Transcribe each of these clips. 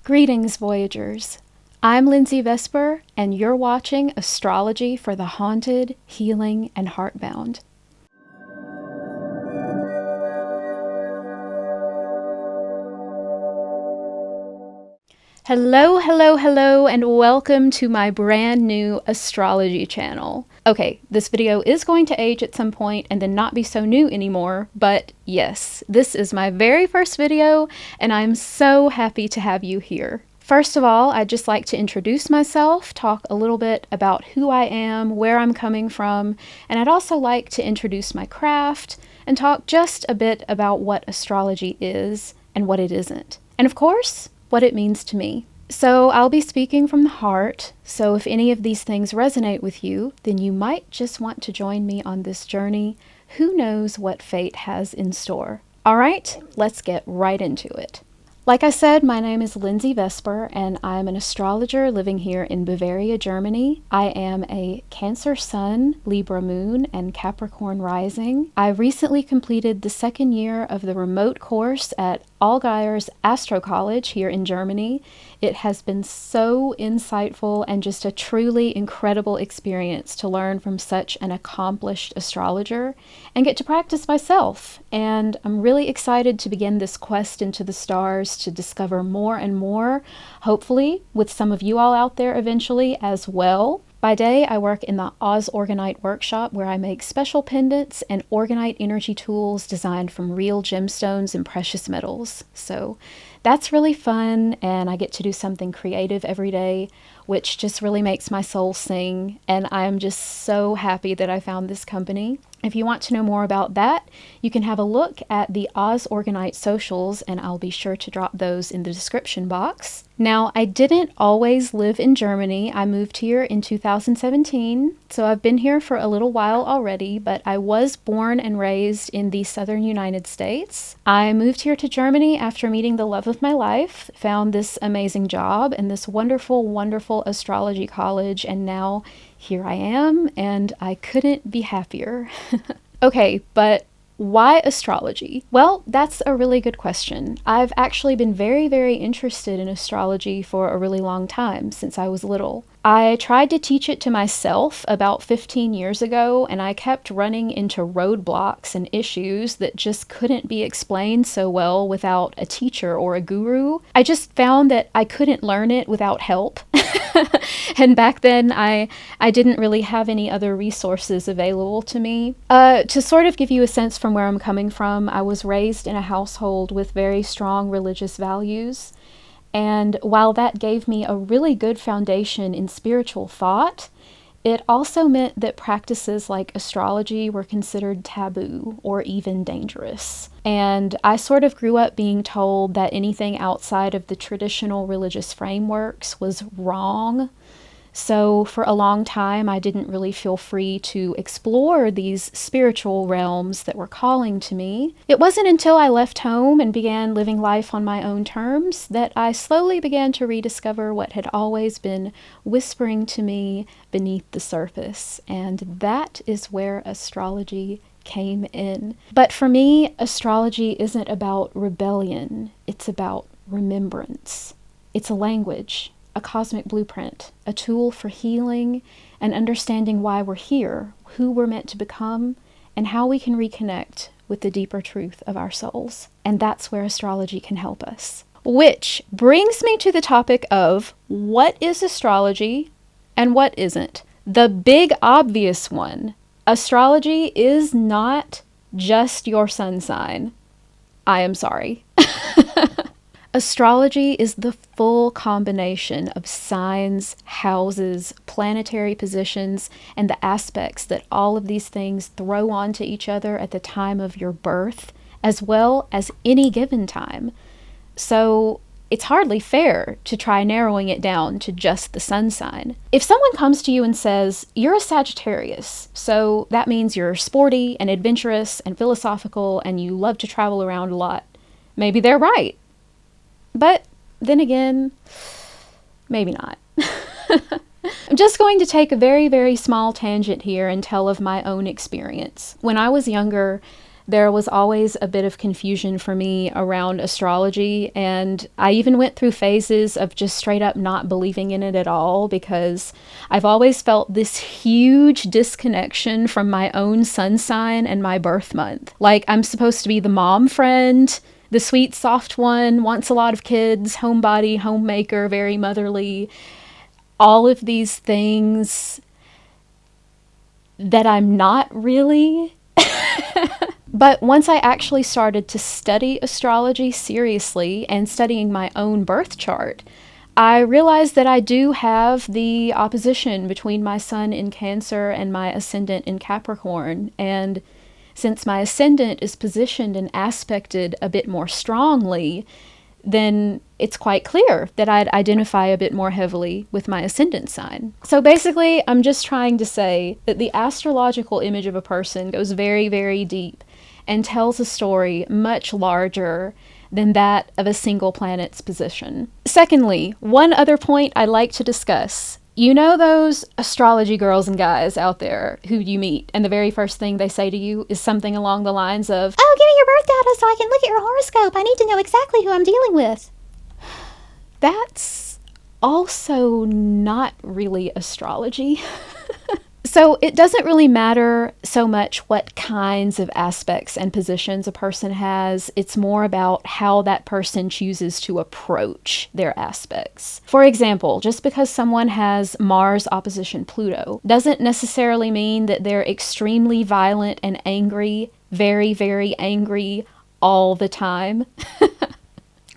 Greetings, Voyagers. I'm Linzii Vesper, and you're watching Astrology for the Haunted, Healing, and Heartbound. Hello, and welcome to my brand new astrology channel. Okay, this video is going to age at some point and then not be so new anymore, but yes, this is my very first video, and I'm so happy to have you here. First of all, I'd just like to introduce myself, talk a little bit about who I am, where I'm coming from, and I'd also like to introduce my craft and talk just a bit about what astrology is and what it isn't. And of course, what it means to me. So I'll be speaking from the heart, so if any of these things resonate with you, then you might just want to join me on this journey. Who knows what fate has in store? All right, let's get right into it. Like I said, my name is Linzii Vesper, and I'm an astrologer living here in Bavaria, Germany. I am a Cancer Sun, Libra Moon, and Capricorn Rising. I recently completed the second year of the remote course at Allgaier's Astro College here in Germany. It has been so insightful and just a truly incredible experience to learn from such an accomplished astrologer and get to practice myself. And I'm really excited to begin this quest into the stars to discover more and more, hopefully with some of you all out there eventually as well. By day, I work in the orgonite workshop where I make special pendants and orgonite energy tools designed from real gemstones and precious metals. So that's really fun, and I get to do something creative every day, which just really makes my soul sing, and I'm just so happy that I found this company. If you want to know more about that, you can have a look at the Orgonite socials, and I'll be sure to drop those in the description box. Now, I didn't always live in Germany. I moved here in 2017, so I've been here for a little while already, but I was born and raised in the southern United States. I moved here to Germany after meeting the love of my life, found this amazing job and this wonderful astrology college, and now here I am, and I couldn't be happier. Okay, but why astrology? Well, that's a really good question. I've actually been very interested in astrology for a really long time, since I was little. I tried to teach it to myself about 15 years ago, and I kept running into roadblocks and issues that just couldn't be explained so well without a teacher or a guru. I just found that I couldn't learn it without help. And back then, I didn't really have any other resources available to me. To sort of give you a sense from where I'm coming from, I was raised in a household with very strong religious values. And while that gave me a really good foundation in spiritual thought, it also meant that practices like astrology were considered taboo or even dangerous. And I sort of grew up being told that anything outside of the traditional religious frameworks was wrong. So for a long time, I didn't really feel free to explore these spiritual realms that were calling to me. It wasn't until I left home and began living life on my own terms that I slowly began to rediscover what had always been whispering to me beneath the surface. And that is where astrology came in. But for me, astrology isn't about rebellion. It's about remembrance. It's a language, a cosmic blueprint, a tool for healing and understanding why we're here, who we're meant to become, and how we can reconnect with the deeper truth of our souls. And that's where astrology can help us. Which brings me to the topic of what is astrology and what isn't. The big obvious one. Astrology is not just your sun sign. I am sorry. Astrology is the full combination of signs, houses, planetary positions, and the aspects that all of these things throw onto each other at the time of your birth, as well as any given time. So it's hardly fair to try narrowing it down to just the sun sign. If someone comes to you and says, you're a Sagittarius, so that means you're sporty and adventurous and philosophical and you love to travel around a lot, maybe they're right. But then again, maybe not. I'm just going to take a very small tangent here and tell of my own experience. When I was younger, there was always a bit of confusion for me around astrology, and I even went through phases of just straight up not believing in it at all, because I've always felt this huge disconnection from my own sun sign and my birth month. Like, I'm supposed to be the mom friend, the sweet, soft one, wants a lot of kids, homebody, homemaker, very motherly, all of these things that I'm not really. But once I actually started to study astrology seriously and studying my own birth chart, I realized that I do have the opposition between my sun in Cancer and my ascendant in Capricorn. And since my ascendant is positioned and aspected a bit more strongly, then it's quite clear that I'd identify a bit more heavily with my ascendant sign. So basically, I'm just trying to say that the astrological image of a person goes very, very deep and tells a story much larger than that of a single planet's position. Secondly, one other point I'd like to discuss. You know those astrology girls and guys out there who you meet, and the very first thing they say to you is something along the lines of, "Oh, give me your birth data so I can look at your horoscope. I need to know exactly who I'm dealing with." That's also not really astrology. So it doesn't really matter so much what kinds of aspects and positions a person has. It's more about how that person chooses to approach their aspects. For example, just because someone has Mars opposition Pluto doesn't necessarily mean that they're extremely violent and angry, very, very angry all the time.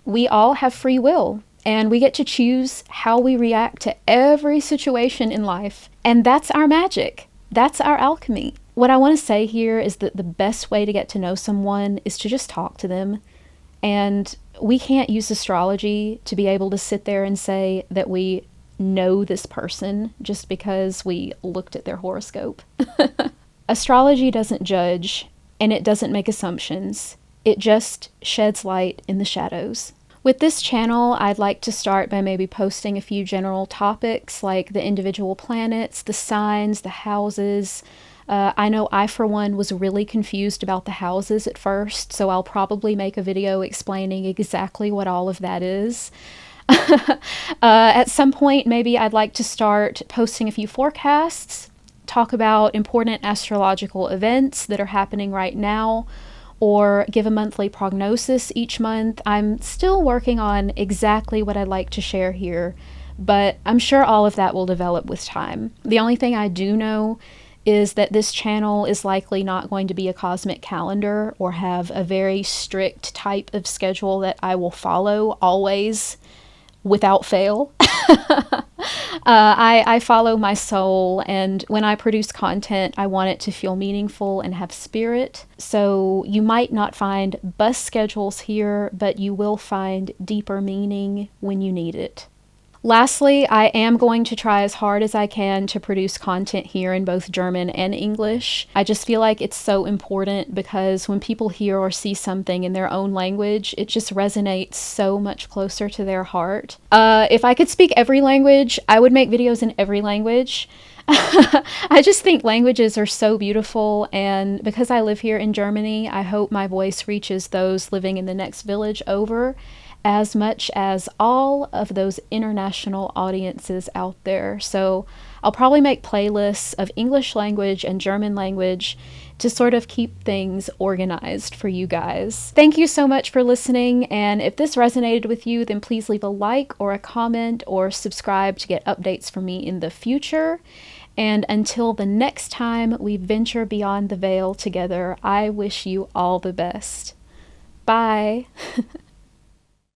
We all have free will, and we get to choose how we react to every situation in life. And that's our magic. That's our alchemy. What I want to say here is that the best way to get to know someone is to just talk to them. And we can't use astrology to be able to sit there and say that we know this person just because we looked at their horoscope. Astrology doesn't judge, and it doesn't make assumptions. It just sheds light in the shadows. With this channel, I'd like to start by maybe posting a few general topics like the individual planets, the signs, the houses. I know I, for one, was really confused about the houses at first, so I'll probably make a video explaining exactly what all of that is. At some point, maybe I'd like to start posting a few forecasts, talk about important astrological events that are happening right now, or give a monthly prognosis each month. I'm still working on exactly what I'd like to share here, but I'm sure all of that will develop with time. The only thing I do know is that this channel is likely not going to be a cosmic calendar or have a very strict type of schedule that I will follow always without fail. I follow my soul, and when I produce content, I want it to feel meaningful and have spirit. So you might not find bus schedules here, but you will find deeper meaning when you need it. Lastly, I am going to try as hard as I can to produce content here in both German and English. I just feel like it's so important because when people hear or see something in their own language, it just resonates so much closer to their heart. If I could speak every language, I would make videos in every language. I just think languages are so beautiful, and because I live here in Germany, I hope my voice reaches those living in the next village over as much as all of those international audiences out there. So I'll probably make playlists of English language and German language to sort of keep things organized for you guys. Thank you so much for listening, and if this resonated with you, then please leave a like or a comment or subscribe to get updates from me in the future. And until the next time we venture beyond the veil together, I wish you all the best. Bye.